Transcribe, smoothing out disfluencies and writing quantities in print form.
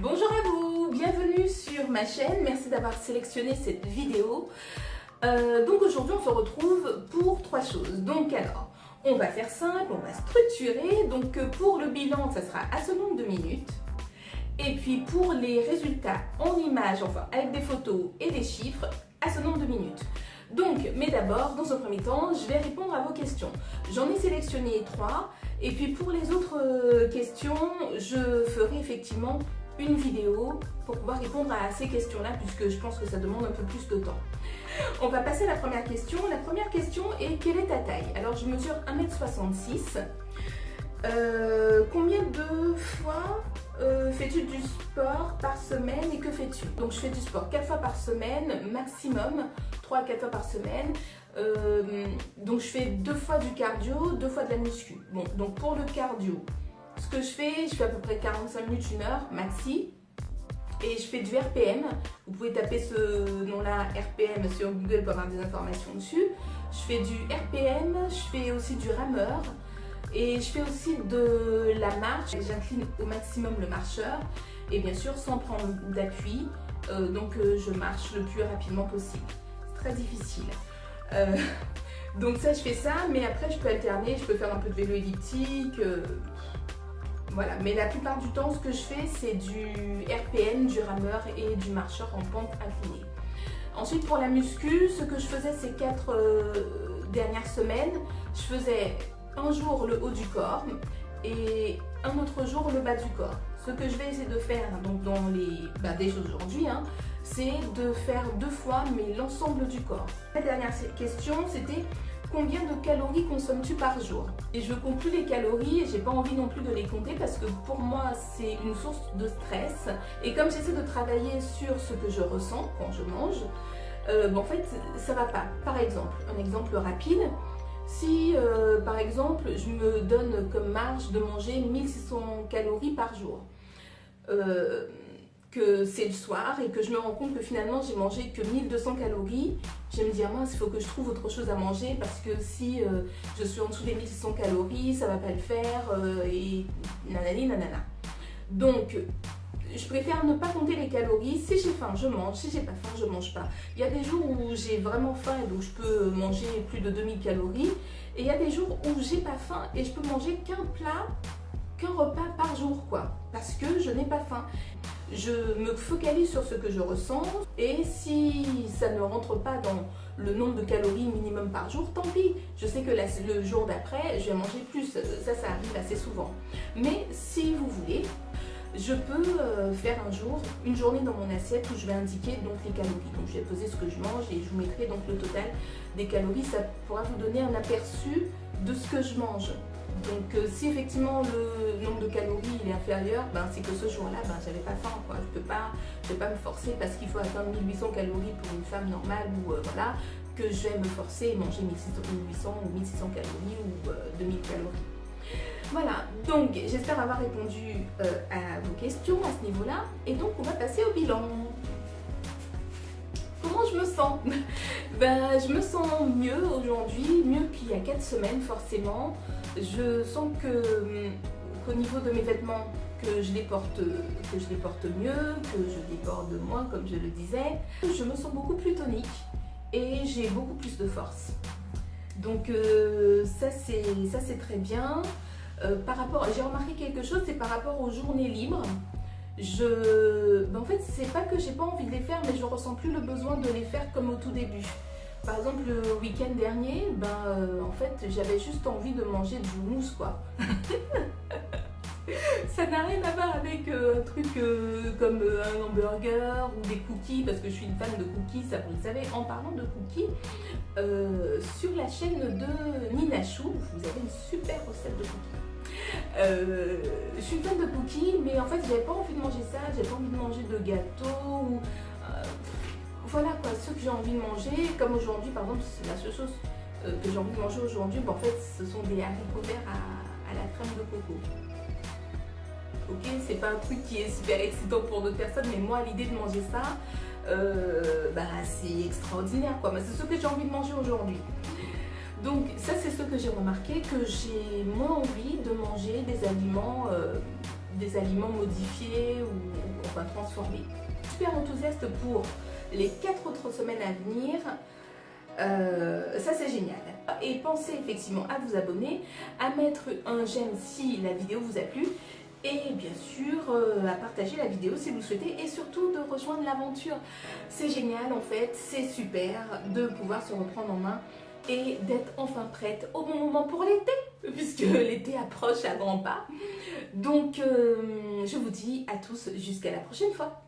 Bonjour à vous, bienvenue sur ma chaîne, merci d'avoir sélectionné cette vidéo. Donc aujourd'hui on se retrouve pour trois choses. Donc alors, on va faire simple, on va structurer. Donc pour le bilan, ça sera à ce nombre de minutes. Et puis pour les résultats en images, enfin avec des photos et des chiffres, à ce nombre de minutes. Donc, mais d'abord, dans un premier temps, je vais répondre à vos questions. J'en ai sélectionné 3. Et puis pour les autres questions, je ferai effectivement une vidéo pour pouvoir répondre à ces questions-là, puisque je pense que ça demande un peu plus de temps. On va passer à la première question. La première question est: quelle est ta taille? Alors, je mesure 1m66. Combien de fois fais-tu du sport par semaine et que fais-tu? Donc, je fais du sport 4 fois par semaine, maximum 3 à 4 fois par semaine. Donc, je fais 2 fois du cardio, 2 fois de la muscu. Bon, donc pour le cardio, ce que je fais à peu près 45 minutes, 1 heure maxi. Et je fais du RPM. Vous pouvez taper ce nom-là, RPM, sur Google pour avoir des informations dessus. Je fais du RPM, je fais aussi du rameur. Et je fais aussi de la marche. J'incline au maximum le marcheur. Et bien sûr, sans prendre d'appui. Donc je marche le plus rapidement possible. C'est très difficile. Donc ça, je fais ça. Mais après, je peux alterner. Je peux faire un peu de vélo elliptique. Voilà, mais la plupart du temps, ce que je fais, c'est du RPM, du rameur et du marcheur en pente inclinée. Ensuite, pour la muscu, ce que je faisais ces 4 dernières semaines, je faisais un jour le haut du corps et un autre jour le bas du corps. Ce que je vais essayer de faire donc dans les dès aujourd'hui, c'est de faire 2 fois mais l'ensemble du corps. La dernière question, c'était: combien de calories consommes-tu par jour? Et je ne compte plus les calories et j'ai pas envie non plus de les compter parce que pour moi c'est une source de stress. Et comme j'essaie de travailler sur ce que je ressens quand je mange, en fait ça va pas. Par exemple, un exemple rapide, si par exemple je me donne comme marge de manger 1600 calories par jour, que c'est le soir et que je me rends compte que finalement j'ai mangé que 1200 calories, je vais me dire: mince, il faut que je trouve autre chose à manger parce que si je suis en dessous des 1600 calories, ça va pas le faire et nanani nanana. Donc je préfère ne pas compter les calories. Si j'ai faim, je mange. Si j'ai pas faim, je mange pas. Il y a des jours où j'ai vraiment faim et donc je peux manger plus de 2000 calories. Et il y a des jours où j'ai pas faim et je peux manger qu'un repas par jour, quoi. Parce que je n'ai pas faim. Je me focalise sur ce que je ressens et si ça ne rentre pas dans le nombre de calories minimum par jour, tant pis. Je sais que le jour d'après, je vais manger plus. Ça arrive assez souvent. Mais si vous voulez, je peux faire une journée dans mon assiette où je vais indiquer donc les calories. Donc je vais poser ce que je mange et je vous mettrai donc le total des calories. Ça pourra vous donner un aperçu de ce que je mange. Donc si effectivement le nombre de calories il est inférieur, c'est que ce jour-là, j'avais pas faim, quoi. Je vais pas me forcer parce qu'il faut atteindre 1800 calories pour une femme normale ou voilà, que je vais me forcer et manger 1800 ou 1600 calories ou 2000 calories. Voilà, donc j'espère avoir répondu à vos questions à ce niveau-là. Et donc on va passer au bilan. Comment je me sens? Je me sens mieux aujourd'hui, mieux qu'il y a 4 semaines forcément. Je sens qu'au niveau de mes vêtements, que je les porte mieux, que je déborde moins comme je le disais. Je me sens beaucoup plus tonique et j'ai beaucoup plus de force. Donc ça c'est très bien. J'ai remarqué quelque chose, c'est par rapport aux journées libres. En fait, c'est pas que j'ai pas envie de les faire, mais je ressens plus le besoin de les faire comme au tout début. Par exemple, le week-end dernier, en fait, j'avais juste envie de manger du houmous, quoi. Ça n'a rien à voir avec un truc comme un hamburger ou des cookies, parce que je suis une fan de cookies, ça vous le savez. En parlant de cookies, sur la chaîne de Nina Chou, vous avez une super recette de cookies. Je suis une fan de cookies, mais en fait j'avais pas envie de manger ça, j'avais pas envie de manger de gâteau, voilà quoi, ce que j'ai envie de manger, comme aujourd'hui par exemple, c'est la seule chose que j'ai envie de manger aujourd'hui, en fait ce sont des haricots verts à la crème de coco. Ok, c'est pas un truc qui est super excitant pour d'autres personnes, mais moi l'idée de manger ça, c'est extraordinaire quoi, c'est ce que j'ai envie de manger aujourd'hui. Donc ça c'est ce que j'ai remarqué, que j'ai moins envie de manger des aliments modifiés ou enfin transformé. Super enthousiaste pour les 4 autres semaines à venir. Ça c'est génial. Et pensez effectivement à vous abonner, à mettre un j'aime si la vidéo vous a plu et bien sûr à partager la vidéo si vous le souhaitez et surtout de rejoindre l'aventure. C'est génial en fait, c'est super de pouvoir se reprendre en main et d'être enfin prête au bon moment pour l'été puisque l'été approche à grands pas. Donc je vous dis à tous jusqu'à la prochaine fois.